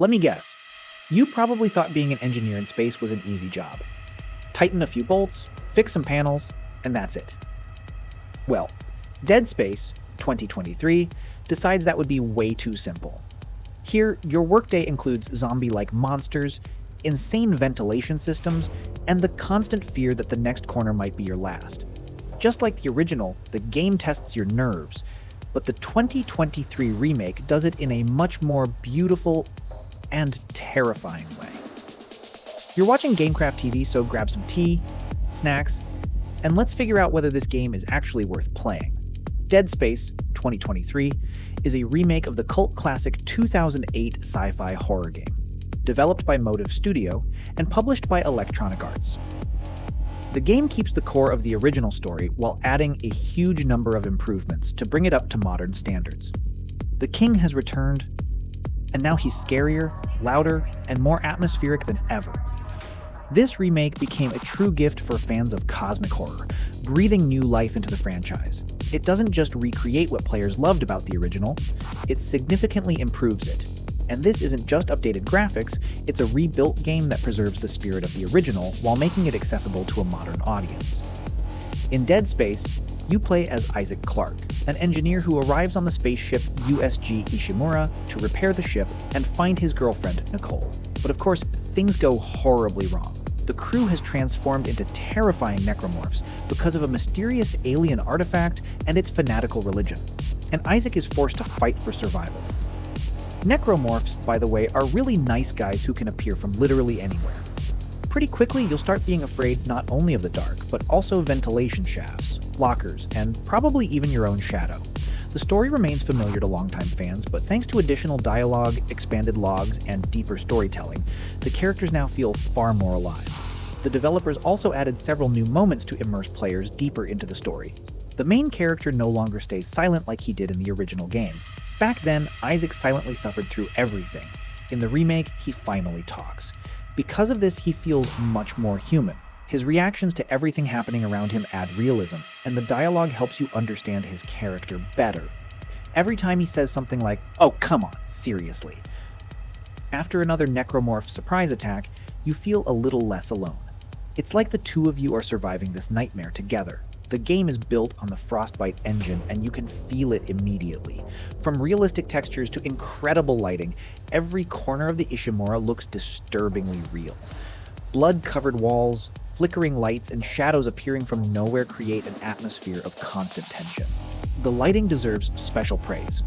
Let me guess. You probably thought being an engineer in space was an easy job. Tighten a few bolts, fix some panels, and that's it. Well, Dead Space 2023 decides that would be way too simple. Here, your workday includes zombie-like monsters, insane ventilation systems, and the constant fear that the next corner might be your last. Just like the original, the game tests your nerves, but the 2023 remake does it in a much more beautiful and terrifying way. You're watching GameCraft-TV, so grab some tea, snacks, and let's figure out whether this game is actually worth playing. Dead Space 2023 is a remake of the cult classic 2008 sci-fi horror game, developed by Motive Studio and published by Electronic Arts. The game keeps the core of the original story while adding a huge number of improvements to bring it up to modern standards. The king has returned, and now he's scarier, louder, and more atmospheric than ever. This remake became a true gift for fans of cosmic horror, breathing new life into the franchise. It doesn't just recreate what players loved about the original, it significantly improves it. And this isn't just updated graphics, it's a rebuilt game that preserves the spirit of the original while making it accessible to a modern audience. In Dead Space, you play as Isaac Clarke, an engineer who arrives on the spaceship USG Ishimura to repair the ship and find his girlfriend, Nicole. But of course, things go horribly wrong. The crew has transformed into terrifying necromorphs because of a mysterious alien artifact and its fanatical religion, and Isaac is forced to fight for survival. Necromorphs, by the way, are really nice guys who can appear from literally anywhere. Pretty quickly, you'll start being afraid not only of the dark, but also ventilation shafts, lockers, and probably even your own shadow. The story remains familiar to longtime fans, but thanks to additional dialogue, expanded logs, and deeper storytelling, the characters now feel far more alive. The developers also added several new moments to immerse players deeper into the story. The main character no longer stays silent like he did in the original game. Back then, Isaac silently suffered through everything. In the remake, he finally talks. Because of this, he feels much more human. His reactions to everything happening around him add realism, and the dialogue helps you understand his character better. Every time he says something like, "Oh, come on, seriously." After another Necromorph surprise attack, you feel a little less alone. It's like the two of you are surviving this nightmare together. The game is built on the Frostbite engine, and you can feel it immediately. From realistic textures to incredible lighting, every corner of the Ishimura looks disturbingly real. Blood-covered walls, flickering lights, and shadows appearing from nowhere create an atmosphere of constant tension. The lighting deserves special praise.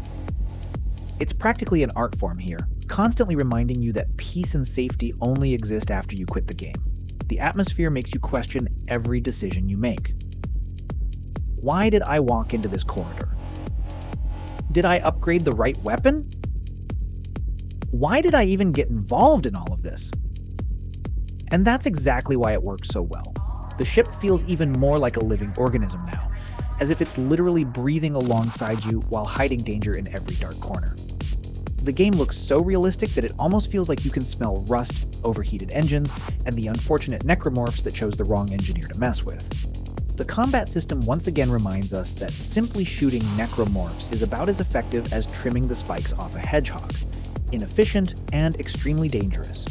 It's practically an art form here, constantly reminding you that peace and safety only exist after you quit the game. The atmosphere makes you question every decision you make. Why did I walk into this corridor? Did I upgrade the right weapon? Why did I even get involved in all of this? And that's exactly why it works so well. The ship feels even more like a living organism now, as if it's literally breathing alongside you while hiding danger in every dark corner. The game looks so realistic that it almost feels like you can smell rust, overheated engines, and the unfortunate necromorphs that chose the wrong engineer to mess with. The combat system once again reminds us that simply shooting necromorphs is about as effective as trimming the spikes off a hedgehog. Inefficient and extremely dangerous.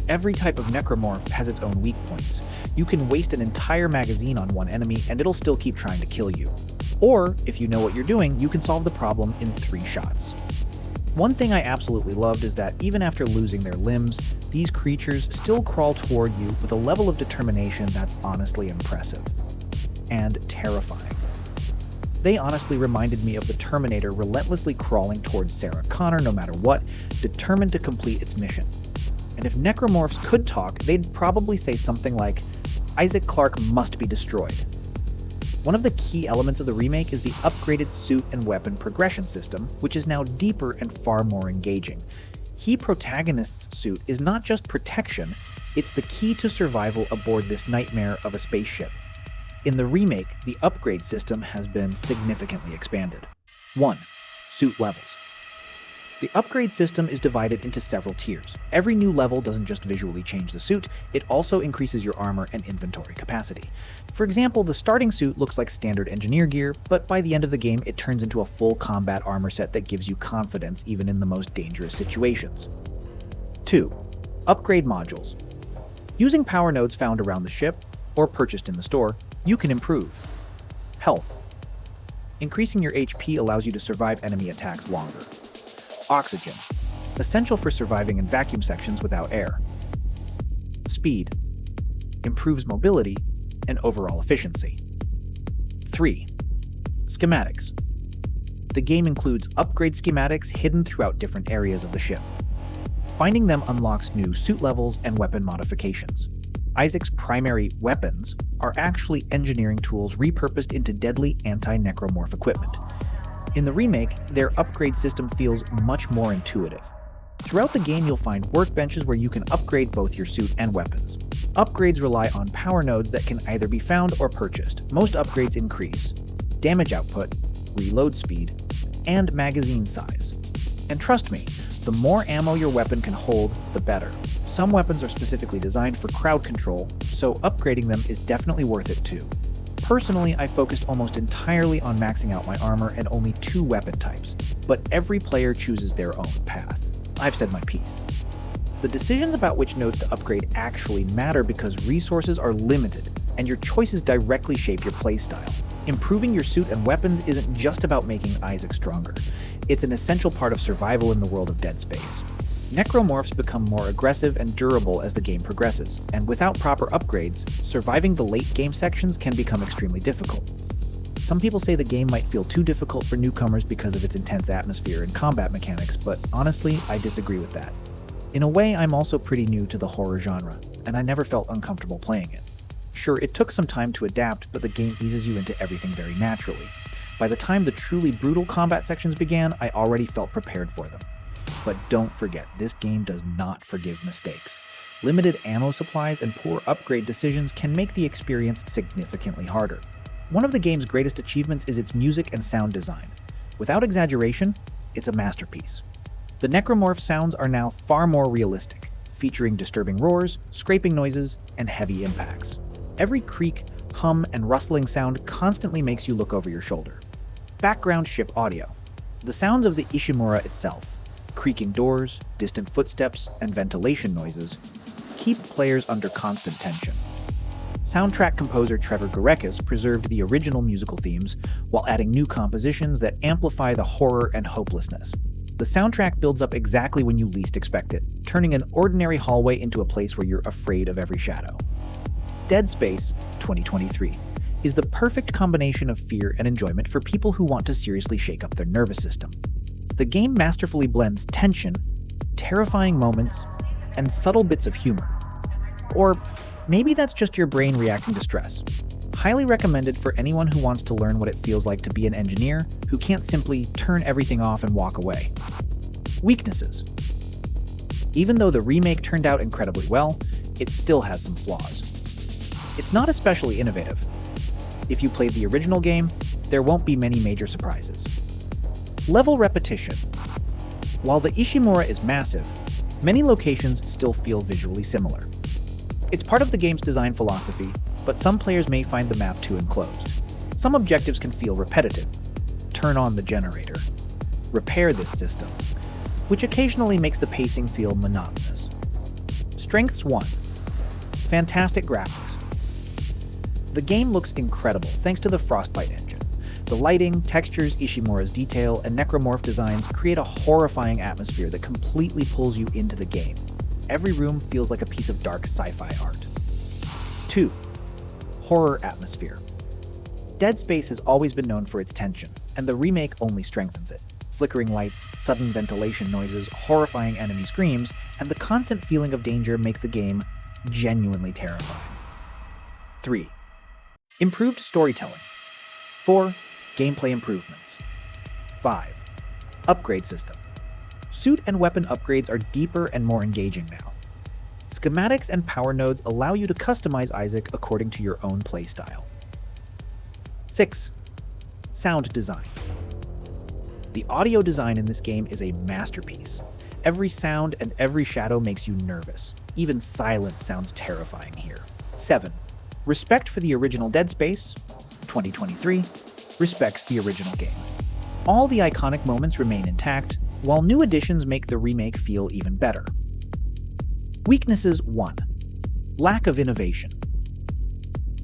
Every type of necromorph has its own weak points. You can waste an entire magazine on one enemy and it'll still keep trying to kill you. Or, if you know what you're doing, you can solve the problem in 3 shots. One thing I absolutely loved is that even after losing their limbs, these creatures still crawl toward you with a level of determination that's honestly impressive. And terrifying. They honestly reminded me of the Terminator relentlessly crawling towards Sarah Connor no matter what, determined to complete its mission. And if necromorphs could talk, they'd probably say something like, "Isaac Clarke must be destroyed." One of the key elements of the remake is the upgraded suit and weapon progression system, which is now deeper and far more engaging. Key protagonist's suit is not just protection, it's the key to survival aboard this nightmare of a spaceship. In the remake, the upgrade system has been significantly expanded. 1. Suit levels. The upgrade system is divided into several tiers. Every new level doesn't just visually change the suit, it also increases your armor and inventory capacity. For example, the starting suit looks like standard engineer gear, but by the end of the game it turns into a full combat armor set that gives you confidence even in the most dangerous situations. 2. Upgrade modules. Using power nodes found around the ship, or purchased in the store, you can improve. Health. Increasing your HP allows you to survive enemy attacks longer. Oxygen. Essential for surviving in vacuum sections without air. Speed. Improves mobility and overall efficiency. 3. Schematics. The game includes upgrade schematics hidden throughout different areas of the ship. Finding them unlocks new suit levels and weapon modifications. Isaac's primary weapons are actually engineering tools repurposed into deadly anti-necromorph equipment. In the remake, their upgrade system feels much more intuitive. Throughout the game, you'll find workbenches where you can upgrade both your suit and weapons. Upgrades rely on power nodes that can either be found or purchased. Most upgrades increase damage output, reload speed, and magazine size. And trust me, the more ammo your weapon can hold, the better. Some weapons are specifically designed for crowd control, so upgrading them is definitely worth it too. Personally, I focused almost entirely on maxing out my armor and only 2 weapon types, but every player chooses their own path. I've said my piece. The decisions about which nodes to upgrade actually matter because resources are limited, and your choices directly shape your playstyle. Improving your suit and weapons isn't just about making Isaac stronger. It's an essential part of survival in the world of Dead Space. Necromorphs become more aggressive and durable as the game progresses, and without proper upgrades, surviving the late game sections can become extremely difficult. Some people say the game might feel too difficult for newcomers because of its intense atmosphere and combat mechanics, but honestly, I disagree with that. In a way, I'm also pretty new to the horror genre, and I never felt uncomfortable playing it. Sure, it took some time to adapt, but the game eases you into everything very naturally. By the time the truly brutal combat sections began, I already felt prepared for them. But don't forget, this game does not forgive mistakes. Limited ammo supplies and poor upgrade decisions can make the experience significantly harder. One of the game's greatest achievements is its music and sound design. Without exaggeration, it's a masterpiece. The Necromorph sounds are now far more realistic, featuring disturbing roars, scraping noises, and heavy impacts. Every creak, hum, and rustling sound constantly makes you look over your shoulder. Background ship audio. The sounds of the Ishimura itself, creaking doors, distant footsteps, and ventilation noises, keep players under constant tension. Soundtrack composer Trevor Garekis preserved the original musical themes while adding new compositions that amplify the horror and hopelessness. The soundtrack builds up exactly when you least expect it, turning an ordinary hallway into a place where you're afraid of every shadow. Dead Space 2023 is the perfect combination of fear and enjoyment for people who want to seriously shake up their nervous system. The game masterfully blends tension, terrifying moments, and subtle bits of humor. Or maybe that's just your brain reacting to stress. Highly recommended for anyone who wants to learn what it feels like to be an engineer who can't simply turn everything off and walk away. Weaknesses. Even though the remake turned out incredibly well, it still has some flaws. It's not especially innovative. If you played the original game, there won't be many major surprises. Level repetition. While the Ishimura is massive, many locations still feel visually similar. It's part of the game's design philosophy, but some players may find the map too enclosed. Some objectives can feel repetitive. Turn on the generator. Repair this system, which occasionally makes the pacing feel monotonous. Strengths 1. Fantastic graphics. The game looks incredible thanks to the Frostbite engine. The lighting, textures, Ishimura's detail, and necromorph designs create a horrifying atmosphere that completely pulls you into the game. Every room feels like a piece of dark sci-fi art. 2. Horror atmosphere. Dead Space has always been known for its tension, and the remake only strengthens it. Flickering lights, sudden ventilation noises, horrifying enemy screams, and the constant feeling of danger make the game genuinely terrifying. 3. Improved storytelling. 4. Gameplay improvements. 5. Upgrade system. Suit and weapon upgrades are deeper and more engaging now. Schematics and power nodes allow you to customize Isaac according to your own playstyle. 6. Sound design. The audio design in this game is a masterpiece. Every sound and every shadow makes you nervous. Even silence sounds terrifying here. 7. Respect for the original Dead Space 2023 respects the original game. All the iconic moments remain intact, while new additions make the remake feel even better. Weaknesses 1. Lack of innovation.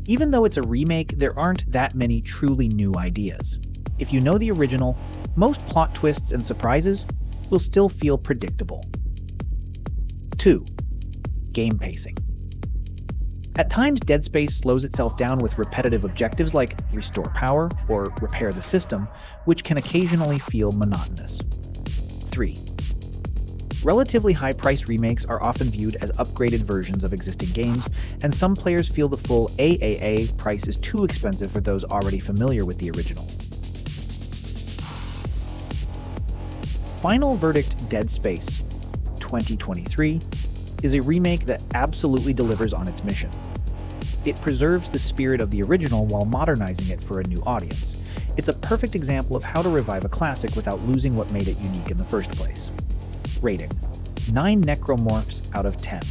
Even though it's a remake, there aren't that many truly new ideas. If you know the original, most plot twists and surprises will still feel predictable. 2. Game pacing. At times, Dead Space slows itself down with repetitive objectives like restore power or repair the system, which can occasionally feel monotonous. 3. Relatively high-priced remakes are often viewed as upgraded versions of existing games, and some players feel the full AAA price is too expensive for those already familiar with the original. Final verdict: Dead Space 2023 is a remake that absolutely delivers on its mission. It preserves the spirit of the original while modernizing it for a new audience. It's a perfect example of how to revive a classic without losing what made it unique in the first place. Rating: 9 Necromorphs out of 10.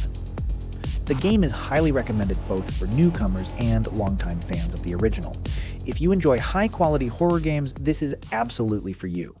The game is highly recommended both for newcomers and longtime fans of the original. If you enjoy high-quality horror games, this is absolutely for you.